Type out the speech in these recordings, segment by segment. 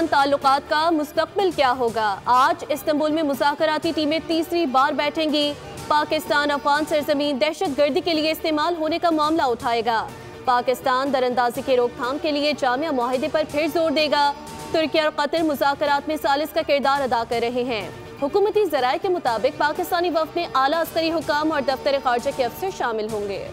ताल्लुकात का मुस्तकबिल क्या होगा? आज इस्तांबुल में मुज़ाकराती टीमें तीसरी बार बैठेंगी। पाकिस्तान अफगान सरजमीन दहशतगर्दी के लिए इस्तेमाल होने का मामला उठाएगा। पाकिस्तान दरअंदाजी के रोकथाम के लिए जामिया मुआहिदे पर फिर जोर देगा। तुर्की और कतर मुज़ाकरात में सालिस का किरदार अदा कर रहे हैं। हुकूमती ज़राए के मुताबिक पाकिस्तानी वफ़द में आला अस्करी हुकाम और दफ्तर खारजा के अफसर शामिल होंगे।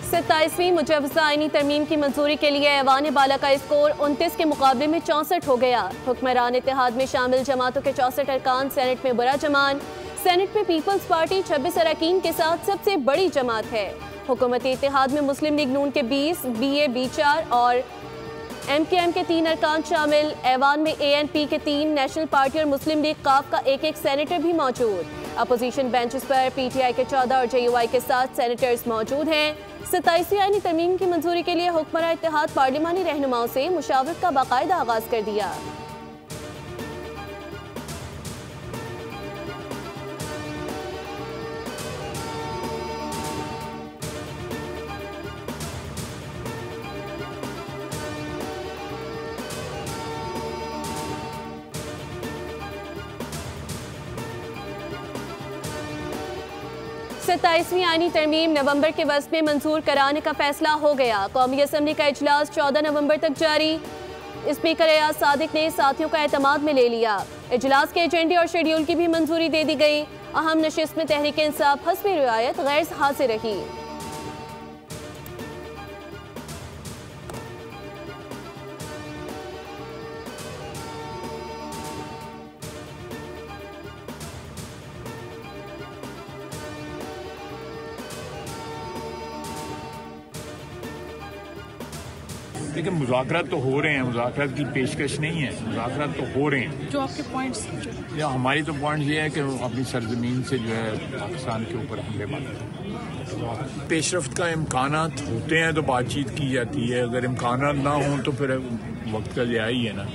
सत्ताईसवीं मुजवज़ा आईनी तरमीम की मंजूरी के लिए ऐवान बाला का स्कोर 29 के मुकाबले में 64 हो गया। हुक्मरान इत्तेहाद में शामिल जमातों के 64 अरकान सेनेट में बड़ा जमान। सेनेट में पीपल्स पार्टी 26 अरकान के साथ सबसे बड़ी जमात है। हुकूमती इत्तेहाद में मुस्लिम लीग नून के 20, BA 4 और MKM के 3 अरकान शामिल। ऐवान में ANP के 3, नेशनल पार्टी और मुस्लिम लीग काफ का एक सेनेटर भी मौजूद। अपोजिशन बेंचेस पर PTI के 14 और JUI के 7 सेनेटर्स मौजूद हैं। 27वीं आईनी तरमीम की मंजूरी के लिए हुक्मरान इत्तेहाद पार्लिमानी रहनुमाओं से मुशावरत का बाकायदा आगाज कर दिया। सत्ताईसवीं आईनी तरमीम नवंबर के वस्त में मंजूर कराने का फैसला हो गया। कौमी असम्बली का इजलास 14 नवंबर तक जारी। स्पीकर एयाज सादिक ने साथियों का एतमाद में ले लिया। इजलास के एजेंडे और शेड्यूल की भी मंजूरी दे दी गई। अहम नशिस्त में तहरीक इंसाफ हस्बे रियायत गैर हाजिर रही। लेकिन मुज़ाकरात तो हो रहे हैं, मुज़ाकरात की पेशकश नहीं है, मुज़ाकरात तो हो रहे हैं। जो आपके पॉइंट्स या हमारी तो पॉइंट ये है कि अपनी सरजमीन से जो है पाकिस्तान के ऊपर हमले मारते। पेशरफ्त का इम्कानात होते हैं तो बातचीत की जाती है, अगर इम्कानात ना हों तो फिर वक्त का लिया ही है ना।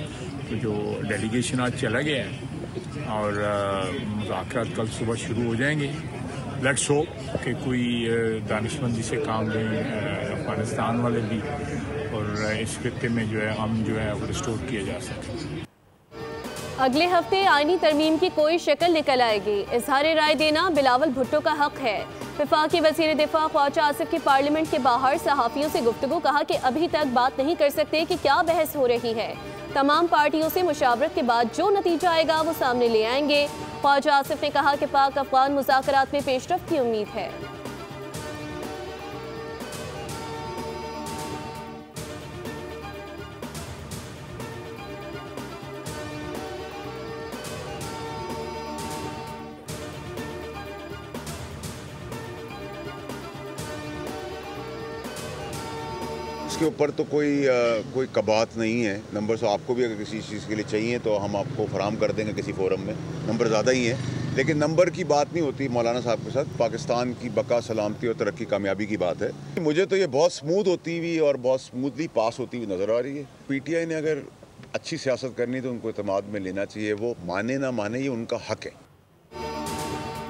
तो जो डेलीगेशन आज चला गया है और मुज़ाकरात कल सुबह शुरू हो जाएंगे। लेट्स होप कि कोई दानिशमंदी से काम लें अफगानिस्तान वाले भी और इस खित्ते में जो है हम जो है वो रिस्टोर किया जा सके। अगले हफ्ते आईनी तरमीम की कोई शक्ल निकल आएगी। इजहार राय देना बिलावल भुट्टो का हक है। वफाकी वज़ीर दिफा ख्वाजा आसिफ की पार्लियामेंट के बाहर सहाफ़ियों से गुफ्तगू, कहा कि अभी तक बात नहीं कर सकते कि क्या बहस हो रही है। तमाम पार्टियों से मुशावरत के बाद जो नतीजा आएगा वो सामने ले आएंगे। ख्वाजा आसिफ ने कहा कि पाक अफगान मुज़ाकरात में पेशरफ्त की उम्मीद है। इसके ऊपर तो कोई कबात नहीं है। नंबर तो आपको भी अगर किसी चीज़ के लिए चाहिए तो हम आपको फराहम कर देंगे किसी फोरम में। नंबर ज़्यादा ही है, लेकिन नंबर की बात नहीं होती मौलाना साहब के साथ। पाकिस्तान की बका, सलामती और तरक्की, कामयाबी की बात है। मुझे तो ये बहुत स्मूथ होती हुई और बहुत स्मूथली पास होती हुई नज़र आ रही है। PTI ने अगर अच्छी सियासत करनी तो उनको एतमाद में लेना चाहिए। वो माने ना माने ये उनका हक है।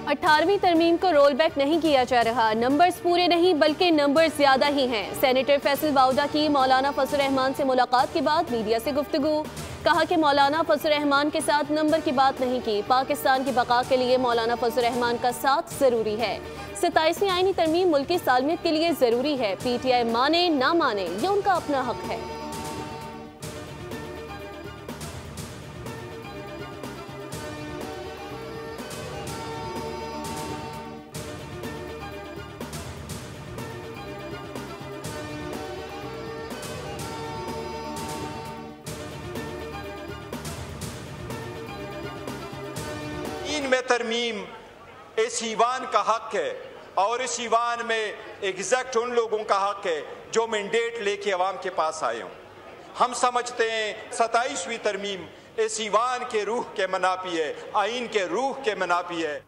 18वीं तरमीम को रोल बैक नहीं किया जा रहा। नंबर्स पूरे नहीं बल्कि नंबर्स ज्यादा ही हैं। सेनेटर फैसल बाउदा की मौलाना फजल रहमान से मुलाकात के बाद मीडिया से गुफ्तगू, कहा कि मौलाना फजल रहमान के साथ नंबर की बात नहीं की। पाकिस्तान की बका के लिए मौलाना फजल रहमान का साथ जरूरी है। 27वीं आईनी तरमीम मुल्क की सालमियत के लिए जरूरी है। PTI माने ना माने ये उनका अपना हक है। में तरमीम इस ईवान का हक है और इस ईवान में एग्जैक्ट उन लोगों का हक है जो मैंडेट लेके अवाम के पास आए हों। हम समझते हैं 27वीं तरमीम इस ईवान के रूह के मनाफी है, आइन के रूह के मनाफी है।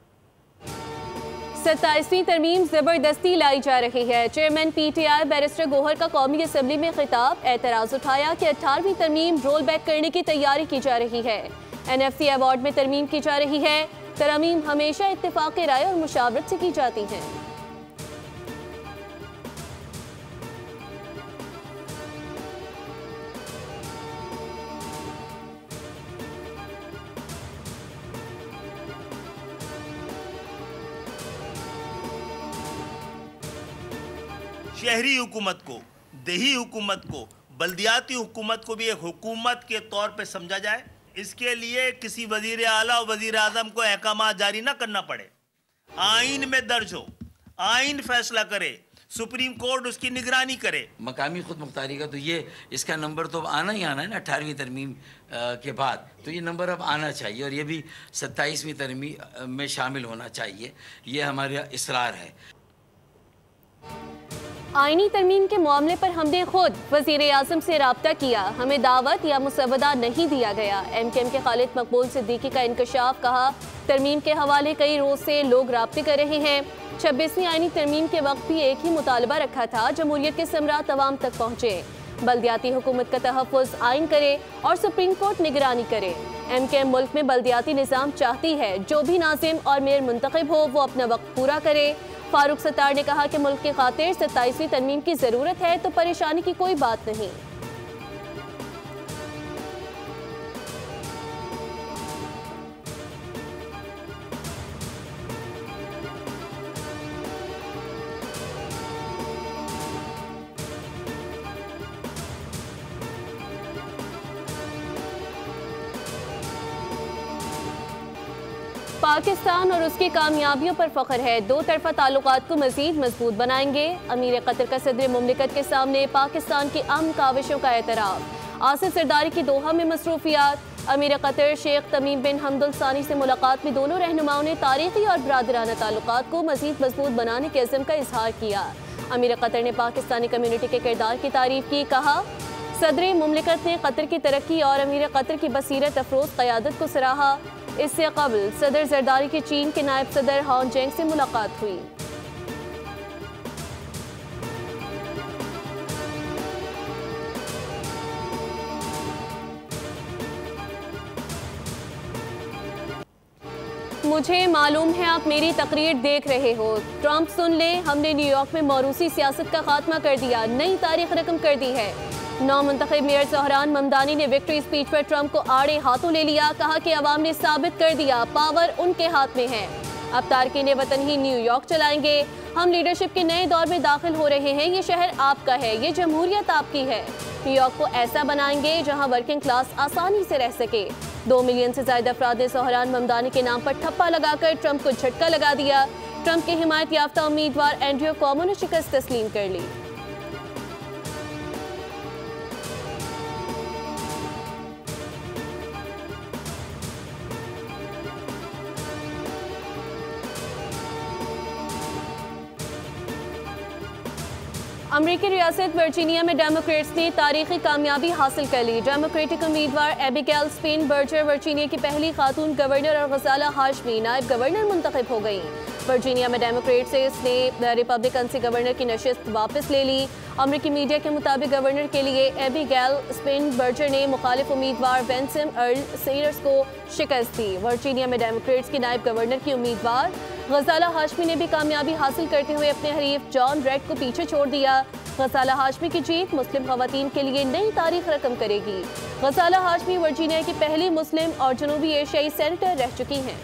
27वीं तरमीम जबरदस्ती लाई जा रही है। चेयरमैन PTI बैरिस्टर गोहर का कौमी असम्बली में खिताब, एतराज उठाया कि 18वीं तरमीम रोल बैक करने की तैयारी की जा रही है। NFC अवार्ड में तरमीम की जा रही है। तरमीम हमेशा इत्तेफाक राय और मुशावरत से की जाती हैं। शहरी हुकूमत को, देही हुकूमत को, बल्दियाती हुकूमत को भी एक हुकूमत के तौर पे समझा जाए। इसके लिए किसी वजीर आला और वजीर आजम को अहकाम जारी ना करना पड़े। आइन में दर्ज हो, आइन फैसला करे, सुप्रीम कोर्ट उसकी निगरानी करे। मकामी खुद मुख्तारी का तो ये इसका नंबर तो अब आना ही आना है ना 18वीं तरमीम के बाद, तो ये नंबर अब आना चाहिए और ये भी 27वीं तरमीम में शामिल होना चाहिए। ये हमारा इसरार है। आईनी तरमीम के मामले पर हमने खुद वजीर आजम से रब्ता किया, हमें दावत या मुसवदा नहीं दिया गया। MKM के खालिद मकबूल सिद्दीकी का इंकशाफ, कहा तरमीम के हवाले कई रोज से लोग रब्ते कर रहे हैं। 26वीं आईनी तरमीम के वक्त भी एक ही मुतालबा रखा था, जमहूरियत के समरात अवाम तक पहुँचे। बल्दियाती हुकूमत का तहफ़्फ़ुज़ आइन करे और सुप्रीम कोर्ट निगरानी करे। MKM मुल्क में बल्दियाती निज़ाम चाहती है, जो भी नाज़िम और मेयर मुंतखब हो वो अपना वक्त पूरा करे। फारूक सत्तार ने कहा कि मुल्क की खातिर 27वीं तरमीम की ज़रूरत है, तो परेशानी की कोई बात नहीं। पाकिस्तान और उसकी कामयाबियों पर फख्र है, दो तरफा ताल्लुकात को मजीद मजबूत बनाएंगे। अमीर कतर का सदर मुमलिकत के सामने पाकिस्तान की अहम काविशों का एतराफ़। आसिफ जरदारी की दोहा में मसरूफियात। अमीर कतर शेख तमीम बिन हमद अल सानी से मुलाकात में दोनों रहनुमाओं ने तारीखी और बरादराना ताल्लुकात को मजीद मजबूत बनाने के अज़्म का इजहार किया। अमीर कतर ने पाकिस्तानी कम्यूनिटी के किरदार की तारीफ की, कहा सदर मुमलिकत ने कतर की तरक्की और अमीर कतर की बसीरत अफरोज़ क़यादत को सराहा। इससे कबल सदर जरदारी की चीन के नायब सदर हान जेंग से मुलाकात हुई। मुझे मालूम है आप मेरी तकरीर देख रहे हो। ट्रंप सुन ले, हमने न्यूयॉर्क में मौरूसी सियासत का खात्मा कर दिया, नई तारीख रकम कर दी है। नौमुंतखब मेयर ज़हरान ममदानी ने विक्ट्री स्पीच पर ट्रंप को आड़े हाथों ले लिया, कहा कि अवाम ने साबित कर दिया पावर उनके हाथ में है। अब तारकीन वतन ही न्यूयॉर्क चलाएंगे। हम लीडरशिप के नए दौर में दाखिल हो रहे हैं। ये शहर आपका है, ये जमहूरियत आपकी है। न्यूयॉर्क को ऐसा बनाएंगे जहां वर्किंग क्लास आसानी से रह सके। 2 मिलियन से ज्यादा अफराद ने ज़हरान ममदानी के नाम पर ठप्पा लगाकर ट्रंप को झटका लगा दिया। ट्रंप के हिमायत याफ्ता उम्मीदवार एंड्रयू क्वामो ने शिकस्त तस्लीम कर ली। अमरीकी रियासत वर्जीनिया में डेमोक्रेट्स ने तारीखी कामयाबी हासिल कर ली। डेमोक्रेटिक उम्मीदवार एबिगेल स्पेनबर्गर वर्जीनिया की पहली खातून गवर्नर और गजाला हाशमी नायब गवर्नर मुंतखब हो गई। वर्जीनिया में डेमोक्रेट्स ने रिपब्लिकन से गवर्नर की नशिस्त वापस ले ली। अमरीकी मीडिया के मुताबिक गवर्नर के लिए एबिगेल स्पेनबर्गर ने मुखालिफ उम्मीदवार बेंसन अर्ल सेयर्स को शिकस्त दी। वर्जीनिया में डेमोक्रेट्स की नायब गवर्नर की उम्मीदवार गजाला हाशमी ने भी कामयाबी हासिल करते हुए अपने हरीफ जॉन रेड को पीछे छोड़ दिया। गजाला हाशमी की जीत मुस्लिम खवातीन के लिए नई तारीख रकम करेगी। गजाला हाशमी वर्जीनिया की पहली मुस्लिम और जनूबी एशियाई सेनेटर रह चुकी हैं।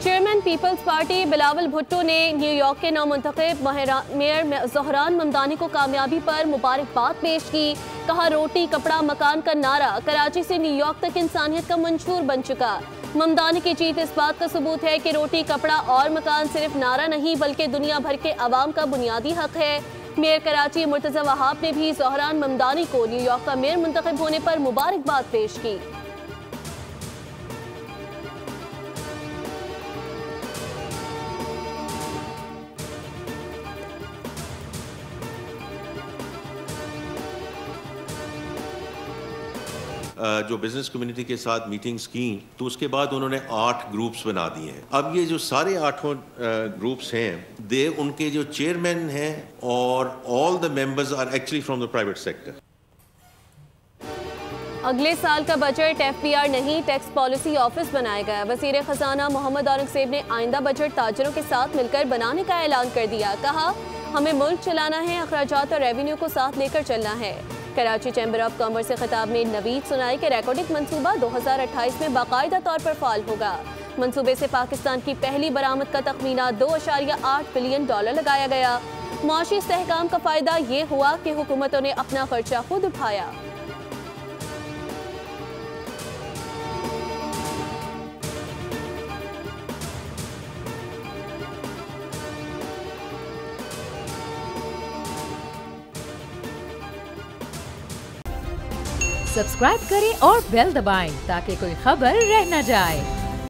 चेयरमैन पीपल्स पार्टी बिलावल भुट्टो ने न्यूयॉर्क के नौमुंतखब मेयर ज़हरान ममदानी को कामयाबी पर मुबारकबाद पेश की। कहा रोटी कपड़ा मकान का नारा कराची से न्यूयॉर्क तक इंसानियत का मंशूर बन चुका। ममदानी की जीत इस बात का सबूत है कि रोटी कपड़ा और मकान सिर्फ नारा नहीं बल्कि दुनिया भर के अवाम का बुनियादी हक है। मेयर कराची मुर्तज़ा वहाब ने भी ज़हरान ममदानी को न्यूयॉर्क का मेयर मुंतखब होने पर मुबारकबाद पेश की। जो बिजनेस कम्युनिटी के साथ मीटिंग्स की, तो उसके बाद उन्होंने 8 ग्रुप्स बना दिए हैं। अब ये जो सारे 8 ग्रुप्स हैं, उनके जो चेयरमैन हैं और all the members are actually from the private sector. अगले साल का बजट FPR नहीं, टैक्स पॉलिसी ऑफिस बनाया गया। वजीर खजाना मोहम्मद औरंगजेब ने आइंदा बजट ताजरों के साथ मिलकर बनाने का ऐलान कर दिया। कहा, हमें मुल्क चलाना है, अखराजात और रेवेन्यू को साथ लेकर चलना है। कराची चैम्बर ऑफ कॉमर्स से खिताब में नवीद सुनाई के रिकॉर्डिंग मंसूबा 2028 में बाकायदा तौर पर फाल होगा। मंसूबे से पाकिस्तान की पहली बरामद का तखमीना $2.8 बिलियन लगाया गया। मुआशी इस्तेहकाम का फायदा ये हुआ कि हुकूमतों ने अपना खर्चा खुद उठाया। सब्सक्राइब करें और बेल दबाएं ताकि कोई खबर रह न जाए।